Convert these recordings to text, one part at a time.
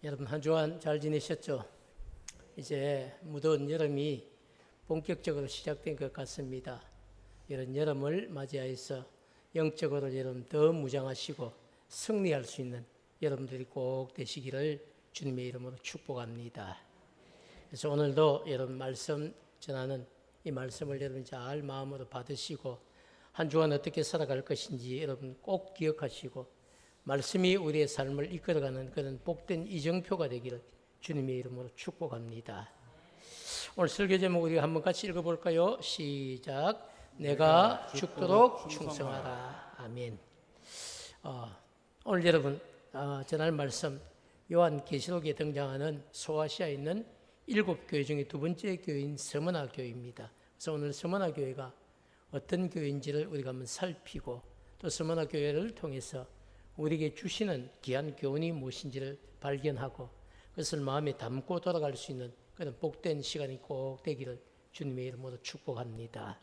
여러분 한 주간 잘 지내셨죠? 이제 무더운 여름이 본격적으로 시작된 것 같습니다. 이런 여름을 맞이하여서 영적으로 여러분 더 무장하시고 승리할 수 있는 여러분들이 꼭 되시기를 주님의 이름으로 축복합니다. 그래서 오늘도 여러분 말씀 전하는 이 말씀을 여러분 잘 마음으로 받으시고 한 주간 어떻게 살아갈 것인지 여러분 꼭 기억하시고 말씀이 우리의 삶을 이끌어가는 그런 복된 이정표가 되기를 주님의 이름으로 축복합니다. 오늘 설교 제목 우리가 한번 같이 읽어볼까요? 시작. 내가 죽도록 충성하라. 아멘. 오늘 여러분 전할 말씀 요한계시록에 등장하는 소아시아에 있는 7교회 중에 두 번째 교회인 서머나 교회입니다. 그래서 오늘 서머나 교회가 어떤 교회인지를 우리가 한번 살피고 또 서머나 교회를 통해서 우리에게 주시는 귀한 교훈이 무엇인지를 발견하고 그것을 마음에 담고 돌아갈 수 있는 그런 복된 시간이 꼭 되기를 주님의 이름으로 축복합니다.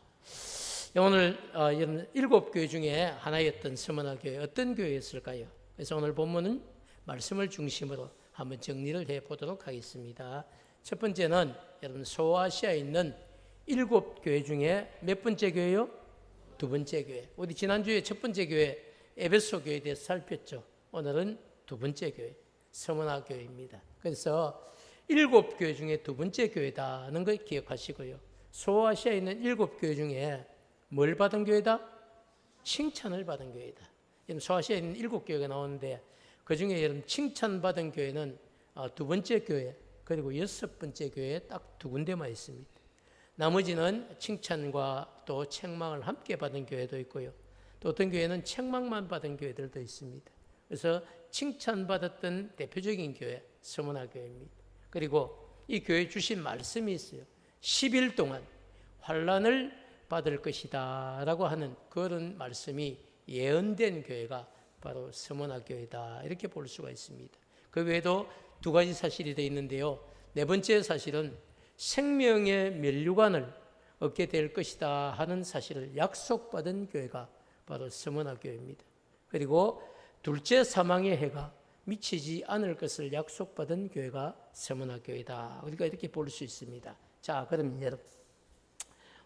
오늘 7교회 중에 하나였던 서머나 교회 어떤 교회였을까요? 그래서 오늘 본문은 말씀을 중심으로 한번 정리를 해보도록 하겠습니다. 첫 번째는 여러분 소아시아에 있는 7교회 중에 몇 번째 교회요? 두 번째 교회. 우리 지난주에 첫 번째 교회 에베소 교회에 대해서 살폈죠. 오늘은 두 번째 교회, 서머나 교회입니다. 그래서 7교회 중에 두 번째 교회다는 걸 기억하시고요. 소아시아에 있는 7교회 중에 뭘 받은 교회다? 칭찬을 받은 교회다. 소아시아에 있는 7교회가 나오는데 그중에 여러분 칭찬받은 교회는 두 번째 교회 그리고 6번째 교회에 딱 두 군데만 있습니다. 나머지는 칭찬과 또 책망을 함께 받은 교회도 있고요. 또 어떤 교회는 책망만 받은 교회들도 있습니다. 그래서 칭찬받았던 대표적인 교회 서머나 교회입니다. 그리고 이 교회에 주신 말씀이 있어요. 10일 동안 환난을 받을 것이다 라고 하는 그런 말씀이 예언된 교회가 바로 서머나 교회다 이렇게 볼 수가 있습니다. 그 외에도 두 가지 사실이 되어 있는데요. 네 번째 사실은 생명의 면류관을 얻게 될 것이다 하는 사실을 약속받은 교회가 바로 서머나 교회입니다. 그리고 둘째 사망의 해가 미치지 않을 것을 약속받은 교회가 서머나 교회다. 우리가 이렇게 볼 수 있습니다. 자, 그럼 여러분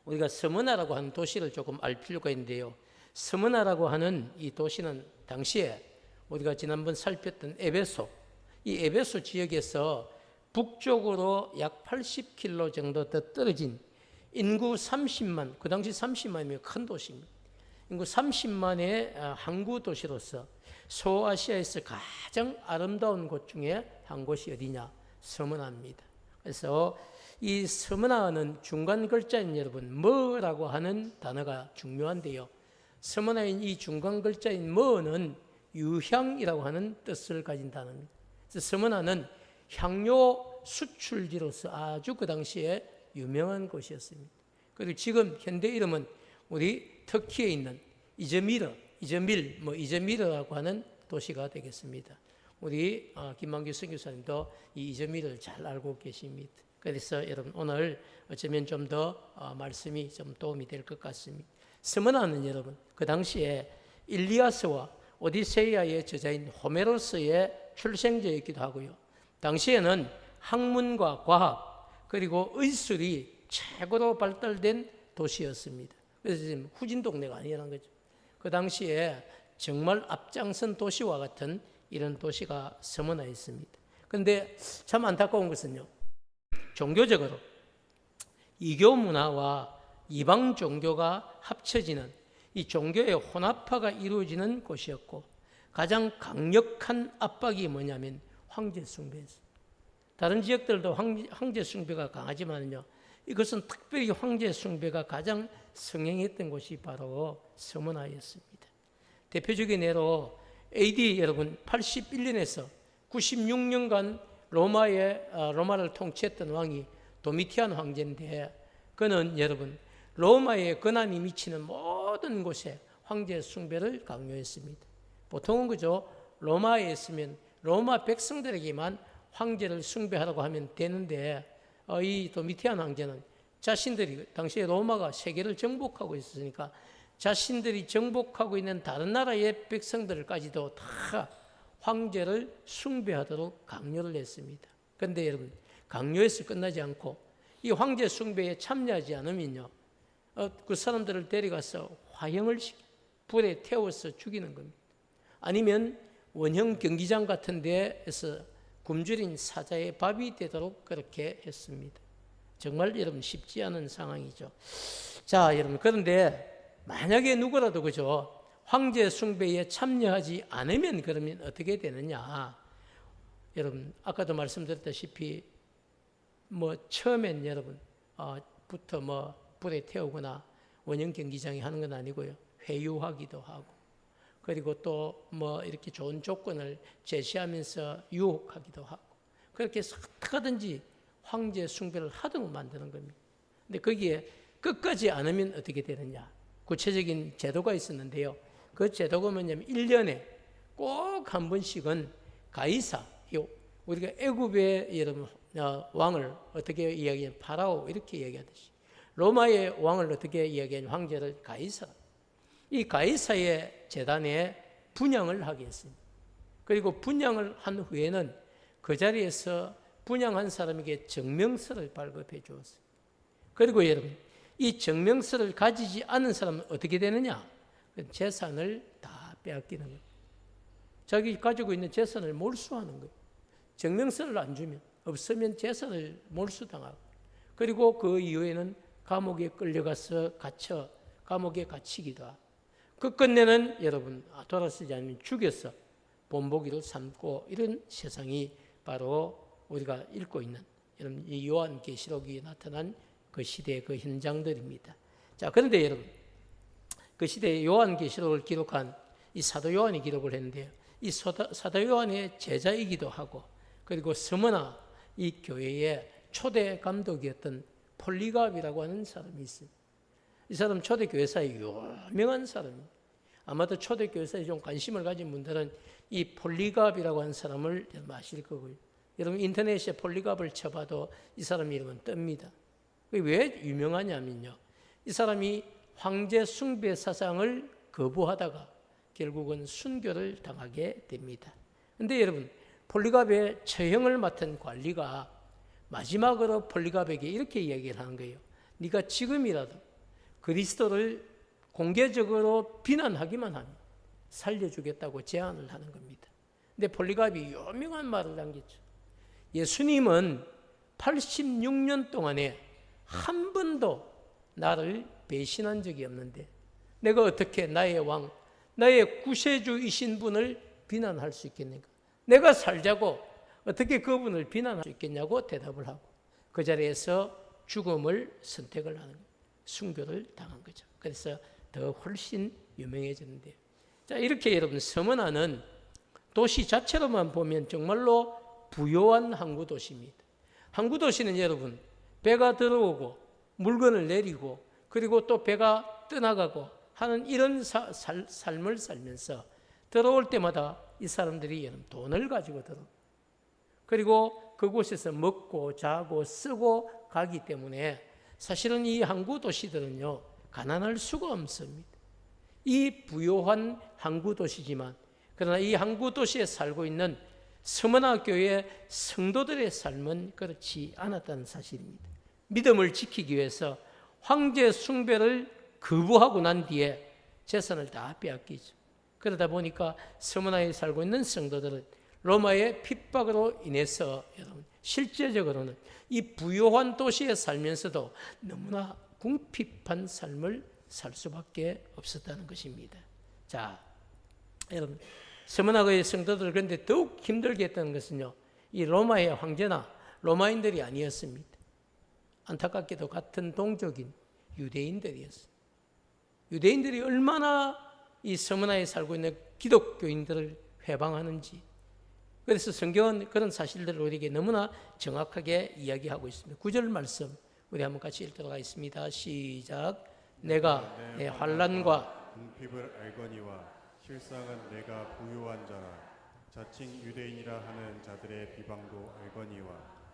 우리가 서머나라고 하는 도시를 조금 알 필요가 있는데요. 서머나라고 하는 이 도시는 당시에 우리가 지난번 살폈던 에베소, 이 에베소 지역에서 북쪽으로 약 80km 정도 더 떨어진 인구 30만, 그 당시 30만이면 큰 도시입니다. 인구 30만의 항구 도시로서 소아시아에서 가장 아름다운 곳 중에 한 곳이 어디냐? 서머나입니다. 그래서 이 서머나는 중간 글자인 여러분 뭐라고 하는 단어가 중요한데요. 서머나인 이 중간 글자인 뭐는 유향이라고 하는 뜻을 가진 단어입니다. 그래서 서머나는 향료 수출지로서 아주 그 당시에 유명한 곳이었습니다. 그리고 지금 현대 이름은 우리 터키에 있는 이즈미르라고 하는 도시가 되겠습니다. 우리 김만규 선교사님도 이 이즈미르를 잘 알고 계십니다. 그래서 여러분 오늘 어쩌면 좀 더 말씀이 좀 도움이 될 것 같습니다. 서머나는 여러분 그 당시에 일리아스와 오디세이아의 저자인 호메로스의 출생지였기도 하고요. 당시에는 학문과 과학 그리고 의술이 최고로 발달된 도시였습니다. 그래서 지금 후진 동네가 아니라는 거죠. 그 당시에 정말 앞장선 도시와 같은 이런 도시가 서머나에 있습니다. 그런데 참 안타까운 것은요. 종교적으로 이교 문화와 이방 종교가 합쳐지는 이 종교의 혼합화가 이루어지는 곳이었고 가장 강력한 압박이 뭐냐면 황제 숭배였습니다. 다른 지역들도 황제 숭배가 강하지만요. 이것은 특별히 황제 숭배가 가장 성행했던 곳이 바로 서머나였습니다. 대표적인 예로 AD 여러분 81년에서 96년간 로마를 통치했던 왕이 도미티안 황제인데 그는 여러분 로마의 권한이 미치는 모든 곳에 황제 숭배를 강요했습니다. 보통은 그죠? 로마에 있으면 로마 백성들에게만 황제를 숭배하라고 하면 되는데 이 도미티안 황제는 자신들이 당시에 로마가 세계를 정복하고 있었으니까 자신들이 정복하고 있는 다른 나라의 백성들까지도 다 황제를 숭배하도록 강요를 했습니다. 그런데 여러분, 강요해서 끝나지 않고 이 황제 숭배에 참여하지 않으면요, 그 사람들을 데려가서 화형을 불에 태워서 죽이는 겁니다. 아니면 원형 경기장 같은 데에서 굶주린 사자의 밥이 되도록 그렇게 했습니다. 정말 여러분 쉽지 않은 상황이죠. 자, 여러분, 그런데 만약에 누구라도 그죠, 황제 숭배에 참여하지 않으면 그러면 어떻게 되느냐? 여러분, 아까도 말씀드렸다시피 처음엔 여러분 부터 불에 태우거나 원형 경기장에 하는 건 아니고요, 회유하기도 하고, 그리고 또 이렇게 좋은 조건을 제시하면서 유혹하기도 하고, 그렇게 해서 어떻게든지 황제 숭배를 하도록 만드는 겁니다. 근데 거기에 끝까지 안 하면 어떻게 되느냐? 구체적인 제도가 있었는데요. 그 제도가 뭐냐면 1년에 꼭 한 번씩은 가이사, 우리가 애굽의 여러분 왕을 어떻게 이야기하냐면 파라오 이렇게 이야기하듯이, 로마의 왕을 어떻게 이야기하냐면 황제를 가이사, 이 가이사의 제단에 분향을 하게 했습니다. 그리고 분향을 한 후에는 그 자리에서 분향한 사람에게 정명서를 발급해 주었어요. 그리고 여러분, 이 정명서를 가지지 않은 사람은 어떻게 되느냐? 재산을 다 빼앗기는 거예요. 자기 가지고 있는 재산을 몰수하는 거예요. 정명서를 안 주면, 없으면 재산을 몰수당하고, 그리고 그 이후에는 감옥에 끌려가서 갇혀 감옥에 갇히기도 하고, 끝내는 여러분 돌아서지 않으면 죽여서 본보기를 삼고, 이런 세상이 바로 우리가 읽고 있는 여러분 이 요한계시록이 나타난 그 시대의 그 현장들입니다. 자, 그런데 여러분, 그 시대의 요한계시록을 기록한 이 사도 요한이 기록을 했는데요, 이 사도 요한의 제자이기도 하고, 그리고 스무나 이 교회의 초대 감독이었던 폴리갑이라고 하는 사람이 있어요. 이 사람 초대 교회사의 유명한 사람입니다. 아마도 초대 교회사에 좀 관심을 가진 분들은 이 폴리갑이라고 하는 사람을 아실 거고요. 여러분 인터넷에 폴리갑을 쳐봐도 이 사람 이름은 뜹니다. 왜 유명하냐면요, 이 사람이 황제 숭배 사상을 거부하다가 결국은 순교를 당하게 됩니다. 그런데 여러분, 폴리갑의 처형을 맡은 관리가 마지막으로 폴리갑에게 이렇게 이야기를 하는 거예요. 네가 지금이라도 그리스도를 공개적으로 비난하기만 하면 살려주겠다고 제안을 하는 겁니다. 근데 폴리갑이 유명한 말을 남겼죠. 예수님은 86년 동안에 한 번도 나를 배신한 적이 없는데 내가 어떻게 나의 왕, 나의 구세주이신 분을 비난할 수 있겠는가? 내가 살자고 어떻게 그분을 비난할 수 있겠냐고 대답을 하고, 그 자리에서 죽음을 선택을 하는 거예요. 순교를 당한 거죠. 그래서 더 훨씬 유명해졌는데요. 자, 이렇게 여러분 서머나는 도시 자체로만 보면 정말로 부요한 항구 도시입니다. 항구 도시는 여러분 배가 들어오고 물건을 내리고 그리고 또 배가 떠나가고 하는 이런 삶을 살면서 들어올 때마다 이 사람들이 돈을 가지고 들어옵니다. 그리고 그곳에서 먹고 자고 쓰고 가기 때문에 사실은 이 항구 도시들은요 가난할 수가 없습니다. 이 부요한 항구 도시지만, 그러나 이 항구 도시에 살고 있는 서머나 교회의 성도들의 삶은 그렇지 않았다는 사실입니다. 믿음을 지키기 위해서 황제 숭배를 거부하고 난 뒤에 재산을 다 빼앗기죠. 그러다 보니까 서머나에 살고 있는 성도들은 로마의 핍박으로 인해서 여러분 실제적으로는 이 부요한 도시에 살면서도 너무나 궁핍한 삶을 살 수밖에 없었다는 것입니다. 자, 여러분 서머나의 성도들, 그런데 더욱 힘들게 했던 것은요, 이 로마의 황제나 로마인들이 아니었습니다. 안타깝게도 같은 동족인 유대인들이었어요. 유대인들이 얼마나 이 서머나에 살고 있는 기독교인들을 회방하는지, 그래서 성경은 그런 사실들을 우리에게 너무나 정확하게 이야기하고 있습니다. 9절 말씀 우리 한번 같이 읽도록 하겠습니다. 시작. 내가 내 환난과 궁핍을 알거니와 실상은 내가 부유한 자라. 자칭 유대인이라 하는 자들의 비방도 알거니와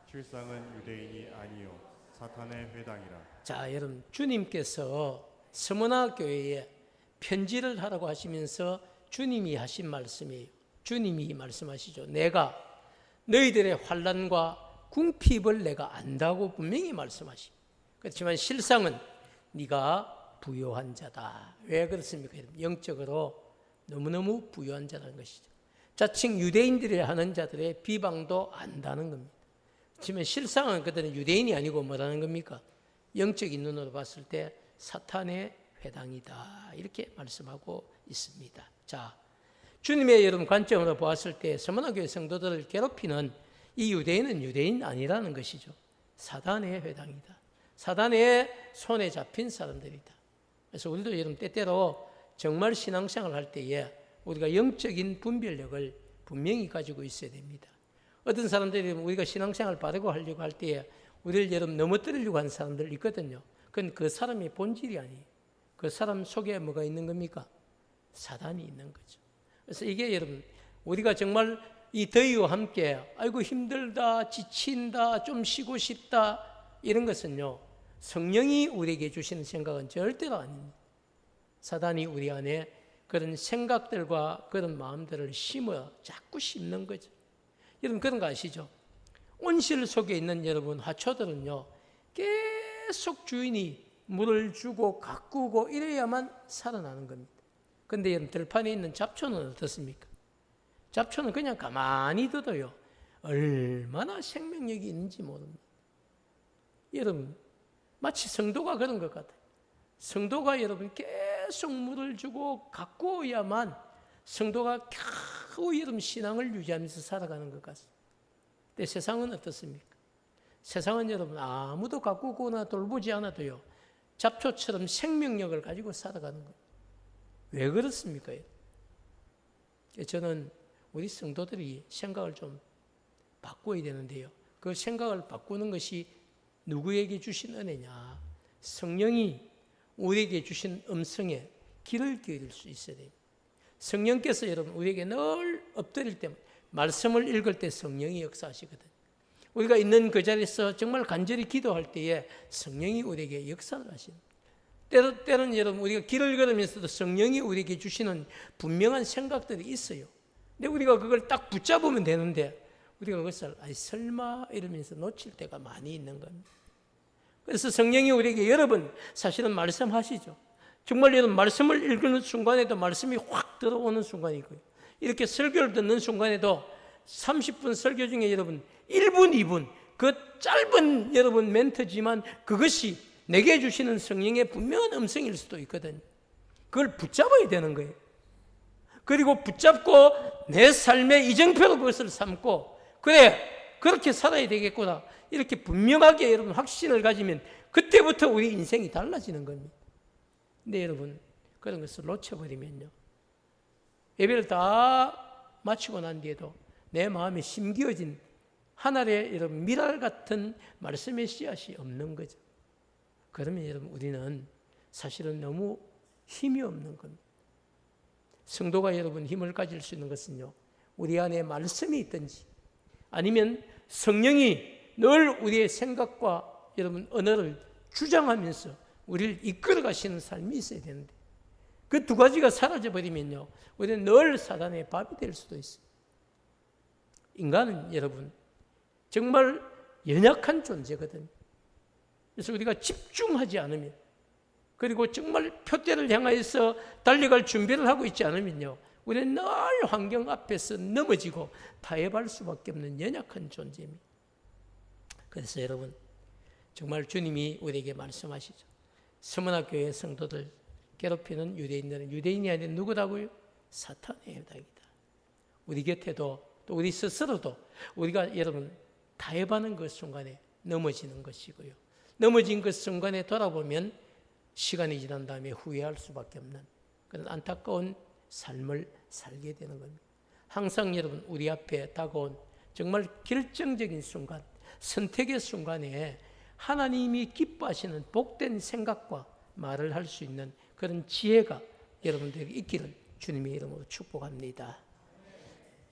실상은 유대인이 아니요 사탄의 회당이라. 자, 여러분 주님께서 스무나 교회에 편지를 하라고 하시면서 주님이 하신 말씀이에요. 주님이 말씀하시죠. 내가 너희들의 환난과 궁핍을 내가 안다고 분명히 말씀하십니다. 그렇지만 실상은 네가 부요한 자다. 왜 그렇습니까? 영적으로 너무너무 부요한 자라는 것이죠. 자칭 유대인들이 하는 자들의 비방도 안다는 겁니다. 그렇지만 실상은 그들은 유대인이 아니고 뭐라는 겁니까? 영적인 눈으로 봤을 때 사탄의 회당이다. 이렇게 말씀하고 있습니다. 자, 주님의 여러분 관점으로 보았을 때 서문화교회 성도들을 괴롭히는 이 유대인은 유대인 아니라는 것이죠. 사단의 회당이다. 사단의 손에 잡힌 사람들이다. 그래서 우리도 여러분 때때로 정말 신앙생활을 할 때에 우리가 영적인 분별력을 분명히 가지고 있어야 됩니다. 어떤 사람들이 우리가 신앙생활 바르고 하려고 할 때에 우리를 여러분 넘어뜨리려고 하는 사람들 있거든요. 그건 그 사람의 본질이 아니에요. 그 사람 속에 뭐가 있는 겁니까? 사단이 있는 거죠. 그래서 이게 여러분 우리가 정말 이 더위와 함께 아이고 힘들다, 지친다, 좀 쉬고 싶다 이런 것은요 성령이 우리에게 주시는 생각은 절대로 아닙니다. 사단이 우리 안에 그런 생각들과 그런 마음들을 자꾸 심는 거죠. 여러분 그런 거 아시죠? 온실 속에 있는 여러분 화초들은요 계속 주인이 물을 주고 가꾸고 이래야만 살아나는 겁니다. 그런데 여러분 들판에 있는 잡초는 어떻습니까? 잡초는 그냥 가만히 둬도요 얼마나 생명력이 있는지 모릅니다. 여러분 마치 성도가 그런 것 같아요. 성도가 여러분 계속 물을 주고 가꾸어야만 성도가 겨우 여러분 신앙을 유지하면서 살아가는 것 같습니다. 근데 세상은 어떻습니까? 세상은 여러분 아무도 가꾸거나 돌보지 않아도요 잡초처럼 생명력을 가지고 살아가는 거예요. 왜 그렇습니까? 저는 우리 성도들이 생각을 좀 바꿔야 되는데요. 그 생각을 바꾸는 것이 누구에게 주신 은혜냐? 성령이 우리에게 주신 음성에 귀를 기울일 수 있어야 됩니다. 성령께서 여러분 우리에게 늘 엎드릴 때 말씀을 읽을 때 성령이 역사하시거든요. 우리가 있는 그 자리에서 정말 간절히 기도할 때에 성령이 우리에게 역사를 하십니다. 때로는 여러분 우리가 길을 걸으면서도 성령이 우리에게 주시는 분명한 생각들이 있어요. 근데 우리가 그걸 딱 붙잡으면 되는데 우리가 그것을 설마 이러면서 놓칠 때가 많이 있는 겁니다. 그래서 성령이 우리에게 여러분 사실은 말씀하시죠. 정말 여러분 말씀을 읽는 순간에도 말씀이 확 들어오는 순간이고요. 이렇게 설교를 듣는 순간에도 30분 설교 중에 여러분 1분, 2분 그 짧은 여러분 멘트지만 그것이 내게 주시는 성령의 분명한 음성일 수도 있거든요. 그걸 붙잡아야 되는 거예요. 그리고 붙잡고 내 삶의 이정표로 그것을 삼고 그래 그렇게 살아야 되겠구나 이렇게 분명하게 여러분 확신을 가지면 그때부터 우리 인생이 달라지는 겁니다. 근데 여러분 그런 것을 놓쳐버리면요 예배를 다 마치고 난 뒤에도 내 마음에 심기어진 하늘의 여러분 미랄 같은 말씀의 씨앗이 없는 거죠. 그러면 여러분 우리는 사실은 너무 힘이 없는 겁니다. 성도가 여러분 힘을 가질 수 있는 것은요 우리 안에 말씀이 있든지 아니면 성령이 늘 우리의 생각과 여러분 언어를 주장하면서 우리를 이끌어 가시는 삶이 있어야 되는데 그 두 가지가 사라져버리면요 우리는 늘 사단의 밥이 될 수도 있어요. 인간은 여러분 정말 연약한 존재거든요. 그래서 우리가 집중하지 않으면 그리고 정말 표대를 향해서 달려갈 준비를 하고 있지 않으면요 우리는 늘 환경 앞에서 넘어지고 타협할 수밖에 없는 연약한 존재입니다. 그래서 여러분 정말 주님이 우리에게 말씀하시죠. 서문화교회 성도들 괴롭히는 유대인들은 유대인이 아닌 누구라고요? 사탄의 회당이다. 우리 곁에도 또 우리 스스로도 우리가 여러분 타협하는 그 순간에 넘어지는 것이고요. 넘어진 그 순간에 돌아보면 시간이 지난 다음에 후회할 수밖에 없는 그런 안타까운 삶을 살게 되는 겁니다. 항상 여러분 우리 앞에 다가온 정말 결정적인 순간, 선택의 순간에 하나님이 기뻐하시는 복된 생각과 말을 할 수 있는 그런 지혜가 여러분들에게 있기를 주님의 이름으로 축복합니다.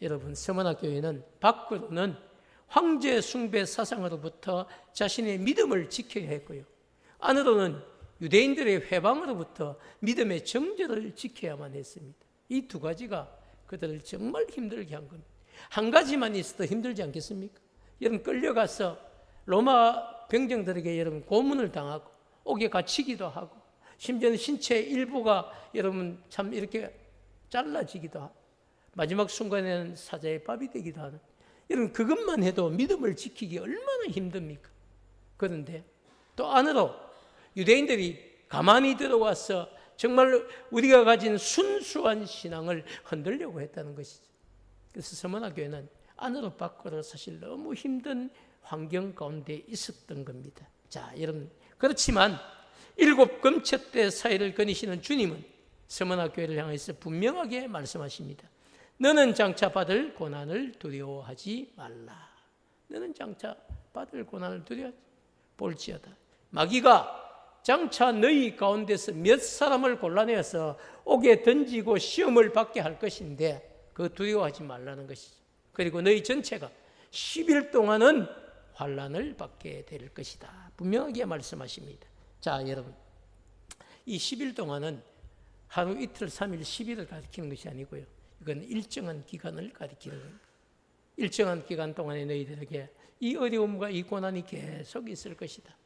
여러분 서문화교회는 밖으로는 황제 숭배 사상으로부터 자신의 믿음을 지켜야 했고요. 안으로는 유대인들의 회방으로부터 믿음의 정절을 지켜야만 했습니다. 이 두 가지가 그들을 정말 힘들게 한 겁니다. 한 가지만 있어도 힘들지 않겠습니까? 여러분 끌려가서 로마 병정들에게 여러분 고문을 당하고 옥에 갇히기도 하고 심지어는 신체 일부가 여러분 참 이렇게 잘라지기도 하고 마지막 순간에는 사자의 밥이 되기도 하는 여러분 그것만 해도 믿음을 지키기 얼마나 힘듭니까? 그런데 또 안으로 유대인들이 가만히 들어와서 정말 우리가 가진 순수한 신앙을 흔들려고 했다는 것이죠. 그래서 서머나 교회는 안으로 밖으로 사실 너무 힘든 환경 가운데 있었던 겁니다. 자, 여러분 그렇지만 7 금처대 사이를 거니시는 주님은 서머나 교회를 향해서 분명하게 말씀하십니다. 너는 장차 받을 고난을 두려워하지 말라. 너는 장차 받을 고난을 두려워하지 볼지어다. 마귀가 장차 너희 가운데서 몇 사람을 골라내어서 옥에 던지고 시험을 받게 할 것인데 그거 두려워하지 말라는 것이죠. 그리고 너희 전체가 10일 동안은 환난을 받게 될 것이다. 분명하게 말씀하십니다. 자, 여러분 이 10일 동안은 하루 이틀 3일 10일을 가리키는 것이 아니고요. 이건 일정한 기간을 가리키는 겁니다. 일정한 기간 동안에 너희들에게 이 어려움과 이 고난이 계속 있을 것이다.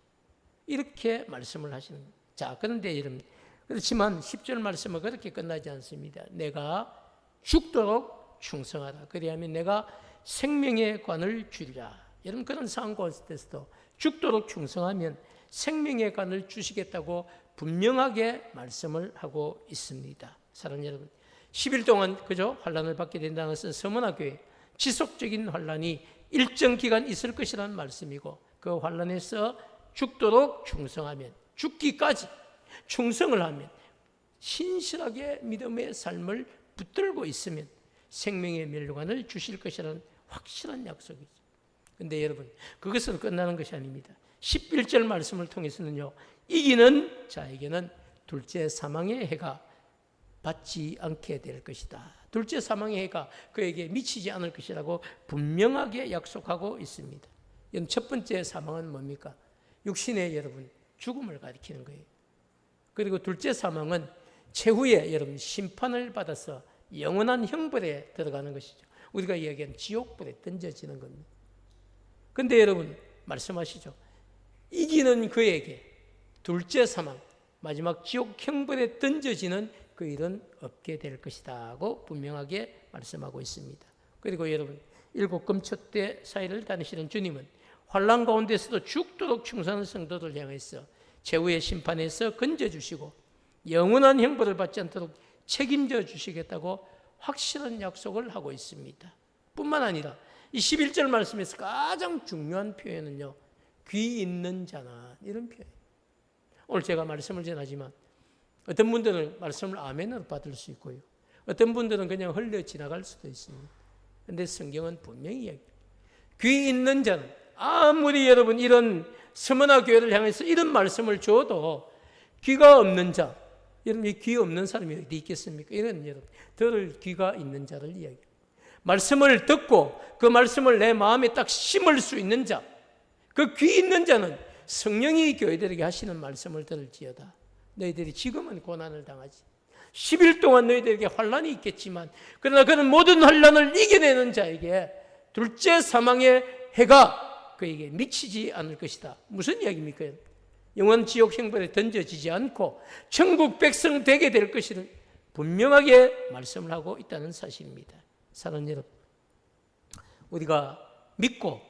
이렇게 말씀을 하시는 겁니다. 자, 그런데 여러분 그렇지만 10절 말씀은 그렇게 끝나지 않습니다. 내가 죽도록 충성하라. 그리하면 내가 생명의 관을 주리라. 여러분 그런 상황 가운데서도 죽도록 충성하면 생명의 관을 주시겠다고 분명하게 말씀을 하고 있습니다. 사랑하는 여러분 10일 동안 그저 환난을 받게 된다는 것은 서머나 교회 지속적인 환난이 일정 기간 있을 것이라는 말씀이고 그 환난에서 죽도록 충성하면 죽기까지 충성을 하면 신실하게 믿음의 삶을 붙들고 있으면 생명의 멸류관을 주실 것이라는 확실한 약속이죠. 그런데 여러분 그것은 끝나는 것이 아닙니다. 11절 말씀을 통해서는요 이기는 자에게는 둘째 사망의 해가 받지 않게 될 것이다. 둘째 사망의 해가 그에게 미치지 않을 것이라고 분명하게 약속하고 있습니다. 첫 번째 사망은 뭡니까? 육신의 여러분 죽음을 가리키는 거예요. 그리고 둘째 사망은 최후에 여러분 심판을 받아서 영원한 형벌에 들어가는 것이죠. 우리가 이야기하는 지옥불에 던져지는 겁니다. 그런데 여러분 말씀하시죠. 이기는 그에게 둘째 사망 마지막 지옥 형벌에 던져지는 그 일은 없게 될 것이다고 분명하게 말씀하고 있습니다. 그리고 여러분 7 금초대 사이를 다니시는 주님은 환난 가운데서도 죽도록 충성하는 성도들 향해서 최후의 심판에서 건져주시고 영원한 형벌을 받지 않도록 책임져 주시겠다고 확실한 약속을 하고 있습니다. 뿐만 아니라 이 11절 말씀에서 가장 중요한 표현은요 귀 있는 자나 이런 표현. 오늘 제가 말씀을 전하지만 어떤 분들은 말씀을 아멘으로 받을 수 있고요. 어떤 분들은 그냥 흘려 지나갈 수도 있습니다. 그런데 성경은 분명히 이야기해요. 귀 있는 자는 아무리 여러분 이런 서머나 교회를 향해서 이런 말씀을 줘도 귀가 없는 자, 여러분 이 귀 없는 사람이 어디 있겠습니까? 이런 여러분 들을 귀가 있는 자를 이야기해요. 말씀을 듣고 그 말씀을 내 마음에 딱 심을 수 있는 자, 그 귀 있는 자는 성령이 교회들에게 하시는 말씀을 들을지어다. 너희들이 지금은 고난을 당하지 10일 동안 너희들에게 환난이 있겠지만 그러나 그는 모든 환난을 이겨내는 자에게 둘째 사망의 해가 그에게 미치지 않을 것이다. 무슨 이야기입니까? 영원 지옥 형벌에 던져지지 않고 천국 백성 되게 될 것을 분명하게 말씀을 하고 있다는 사실입니다. 사랑하는 여러분, 우리가 믿고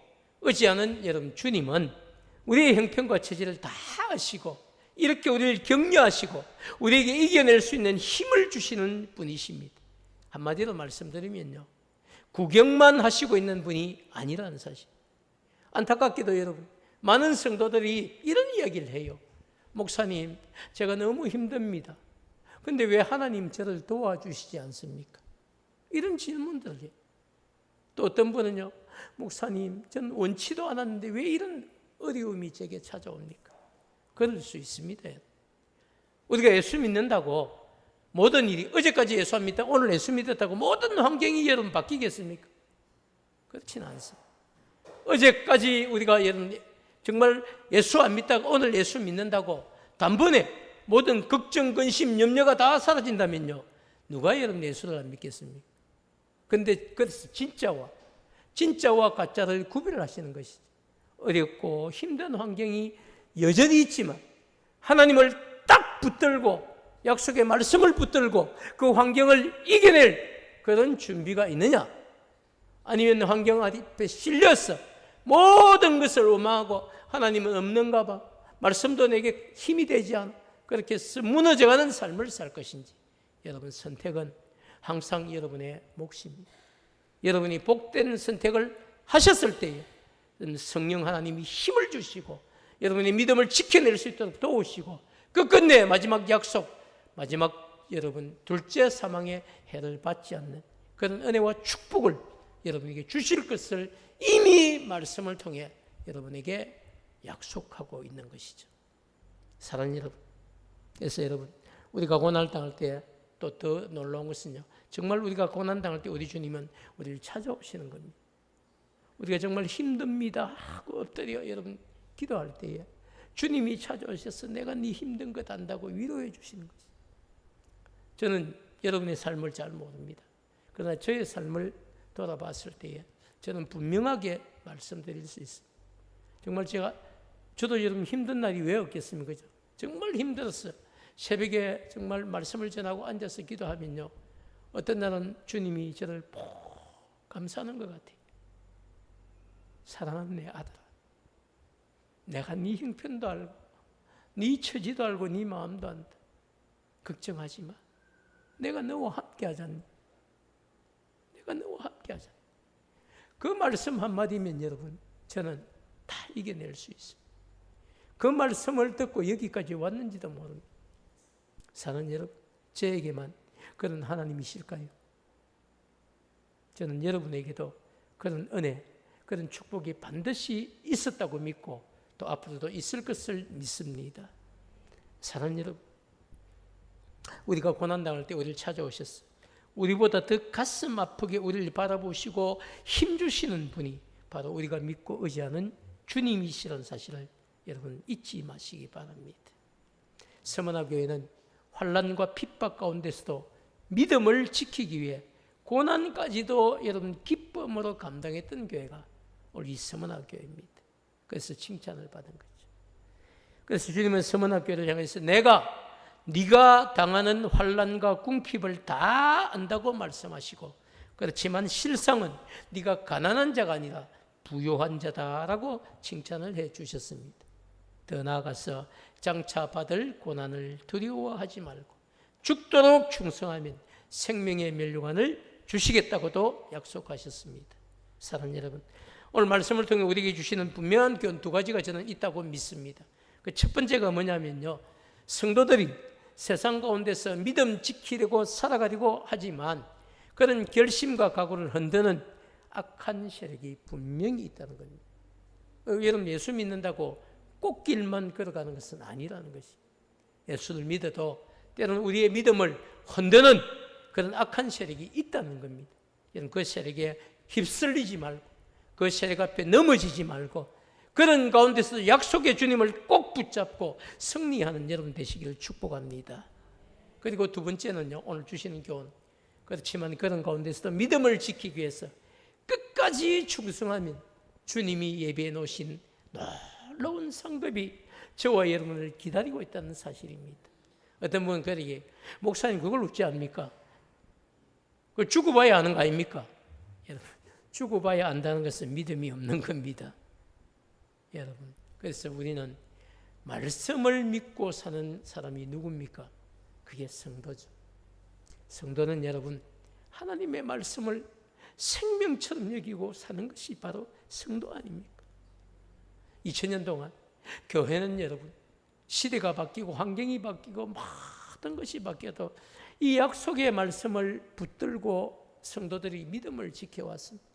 의지하는 여러분 주님은 우리의 형편과 처지를 다 아시고 이렇게 우리를 격려하시고 우리에게 이겨낼 수 있는 힘을 주시는 분이십니다. 한마디로 말씀드리면요, 구경만 하시고 있는 분이 아니라는 사실. 안타깝게도 여러분 많은 성도들이 이런 이야기를 해요. 목사님, 제가 너무 힘듭니다. 그런데 왜 하나님 저를 도와주시지 않습니까? 이런 질문들을 해요. 또 어떤 분은요, 목사님, 전 원치도 않았는데 왜 이런 어려움이 제게 찾아옵니까? 그럴 수 있습니다. 우리가 예수 믿는다고 모든 일이 어제까지 예수 안 믿다가 오늘 예수 믿었다고 모든 환경이 여러분 바뀌겠습니까? 그렇지는 않습니다. 어제까지 우리가 여러분 정말 예수 안 믿다가 오늘 예수 믿는다고 단번에 모든 걱정, 근심, 염려가 다 사라진다면요, 누가 여러분 예수를 안 믿겠습니까? 근데 그래서 진짜와 가짜를 구별을 하시는 것이죠. 어렵고 힘든 환경이 여전히 있지만 하나님을 딱 붙들고 약속의 말씀을 붙들고 그 환경을 이겨낼 그런 준비가 있느냐? 아니면 환경 앞에 실려서 모든 것을 원망하고 하나님은 없는가 봐, 말씀도 내게 힘이 되지 않아, 그렇게 해서 무너져가는 삶을 살 것인지, 여러분 선택은 항상 여러분의 몫입니다. 여러분이 복된 선택을 하셨을 때에 성령 하나님이 힘을 주시고 여러분의 믿음을 지켜낼 수 있도록 도우시고 끝끝내 마지막 약속, 마지막 여러분 둘째 사망의 해를 받지 않는 그런 은혜와 축복을 여러분에게 주실 것을 이미 말씀을 통해 여러분에게 약속하고 있는 것이죠. 사랑하는 여러분, 그래서 여러분 우리가 고난을 당할 때 또 더 놀라운 것은요, 정말 우리가 고난 당할 때 우리 주님은 우리를 찾아오시는 겁니다. 우리가 정말 힘듭니다 하고 엎드려 여러분 기도할 때에 주님이 찾아오셔서 내가 네 힘든 것 안다고 위로해 주시는 것이죠. 저는 여러분의 삶을 잘 모릅니다. 그러나 저의 삶을 돌아봤을 때에 저는 분명하게 말씀드릴 수 있습니다. 정말 저도 여러분 힘든 날이 왜 없겠습니까? 그죠? 정말 힘들었어요. 새벽에 정말 말씀을 전하고 앉아서 기도하면요, 어떤 날은 주님이 저를 푹 감싸는 것 같아요. 사랑하는 내 아들아, 내가 네 형편도 알고 네 처지도 알고 네 마음도 안다. 걱정하지 마. 내가 너와 함께 하잖니. 내가 너와 함께 하잖니. 그 말씀 한마디면 여러분 저는 다 이겨낼 수 있습니다. 그 말씀을 듣고 여기까지 왔는지도 모릅니다. 사랑하는 여러분, 저에게만 그런 하나님이실까요? 저는 여러분에게도 그런 은혜, 그런 축복이 반드시 있었다고 믿고 또 앞으로도 있을 것을 믿습니다. 사랑하는 여러분, 우리가 고난당할 때 우리를 찾아오셨어요. 우리보다 더 가슴 아프게 우리를 바라보시고 힘주시는 분이 바로 우리가 믿고 의지하는 주님이시라는 사실을 여러분 잊지 마시기 바랍니다. 서머나 교회는 환난과 핍박 가운데서도 믿음을 지키기 위해 고난까지도 여러분 기쁨으로 감당했던 교회가 우리 서머나 교회입니다. 그래서 칭찬을 받은 거죠. 그래서 주님은 서머나 교회를 향해서 네가 당하는 환난과 궁핍을 다 안다고 말씀하시고, 그렇지만 실상은 네가 가난한 자가 아니라 부요한 자다라고 칭찬을 해 주셨습니다. 더 나아가서 장차 받을 고난을 두려워하지 말고 죽도록 충성하면 생명의 멸류관을 주시겠다고도 약속하셨습니다. 사랑하는 여러분, 오늘 말씀을 통해 우리에게 주시는 분명한 교훈 두 가지가 저는 있다고 믿습니다. 그 첫 번째가 뭐냐면요, 성도들이 세상 가운데서 믿음 지키려고 살아가려고 하지만 그런 결심과 각오를 흔드는 악한 세력이 분명히 있다는 겁니다. 여러분, 예수 믿는다고 꽃길만 걸어가는 것은 아니라는 것이, 예수를 믿어도 때로는 우리의 믿음을 흔드는 그런 악한 세력이 있다는 겁니다. 여러분, 그 세력에 휩쓸리지 말고 그 세력 앞에 넘어지지 말고 그런 가운데서 약속의 주님을 꼭 붙잡고 승리하는 여러분 되시기를 축복합니다. 그리고 두 번째는요, 오늘 주시는 교훈, 그렇지만 그런 가운데서도 믿음을 지키기 위해서 끝까지 충성하면 주님이 예비해 놓으신 놀라운 상급이 저와 여러분을 기다리고 있다는 사실입니다. 어떤 분은 그러기에 목사님 그걸 어찌 압니까? 그걸 죽어봐야 아는 거 아닙니까? 여러분, 죽어봐야 안다는 것은 믿음이 없는 겁니다. 여러분, 그래서 우리는 말씀을 믿고 사는 사람이 누굽니까? 그게 성도죠. 성도는 여러분 하나님의 말씀을 생명처럼 여기고 사는 것이 바로 성도 아닙니까? 2000년 동안 교회는 여러분 시대가 바뀌고 환경이 바뀌고 모든 것이 바뀌어도 이 약속의 말씀을 붙들고 성도들이 믿음을 지켜왔습니다.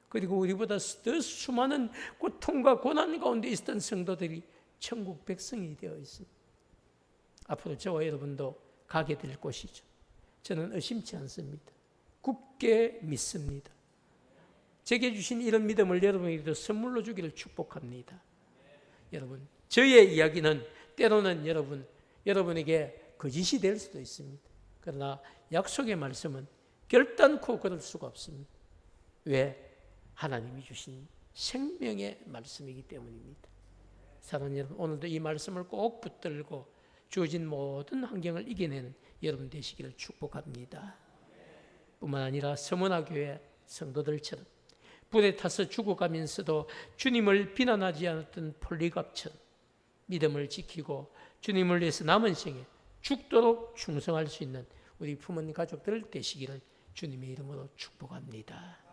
그리고 우리보다 더 수많은 고통과 고난 가운데 있었던 성도들이 천국 백성이 되어 있습니다. 앞으로 저와 여러분도 가게 될 곳이죠. 저는 의심치 않습니다. 굳게 믿습니다. 제게 주신 이런 믿음을 여러분에게도 선물로 주기를 축복합니다. 여러분, 저의 이야기는 때로는 여러분에게 거짓이 될 수도 있습니다. 그러나 약속의 말씀은 결단코 그럴 수가 없습니다. 왜? 하나님이 주신 생명의 말씀이기 때문입니다. 사랑하는 여러분, 오늘도 이 말씀을 꼭 붙들고 주어진 모든 환경을 이겨내는 여러분 되시기를 축복합니다. 뿐만 아니라 서문화 교회 성도들처럼 불에 타서 죽어가면서도 주님을 비난하지 않았던 폴리갑처럼 믿음을 지키고 주님을 위해서 남은 생에 죽도록 충성할 수 있는 우리 품은 가족들 되시기를 주님의 이름으로 축복합니다.